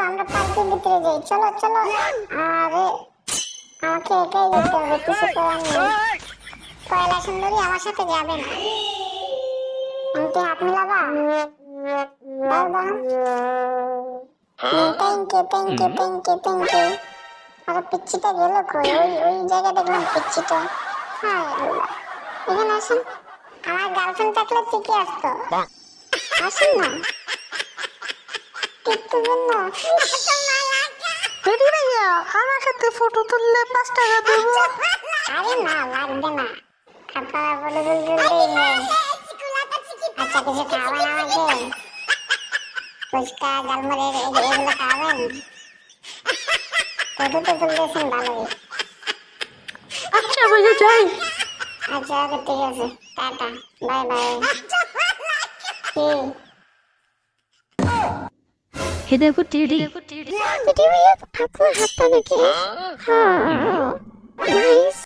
আমরা পার্কের ভিতরে যাই, চলো চলো। আরে আমাকে একাই যেতে হবে, কিছু করার নেই। পয়লা সুন্দরী আমার সাথে যাবে না। আন্টি হাত মিলাবা? দাও দাও। Thank you thank you thank you thank you. আরে পিচ্চিটা গেল কই? ওই জায়গায় দেখলাম পিচ্চিটা। হ্যাঁ আল্লাহ, এখানে আসেন। আমার গার্লফ্রেন্ড থাকলে ঠিকই আসতো। আসেন না, টিকটকের না। বেটি ভাইয়া আমার সাথে ফটো তুললে 5 টাকা দেবো। আরে না, লাগবে না। আপনারা ফটো তুলতেই আচ্ছা কিছু খাবেন আমাকে? ফুচকা ঝালমুড়ি এগুলো খাবেন? ফটো তো তুলতেছেন ভালোই। আচ্ছা ভাইয়া যাই। আচ্ছা ওকে ঠিক আছে, টাটা বাই বাই। কি হেদাপুর টিডি ভিডিও আপনার হাত পা দেখি। হ্যাঁ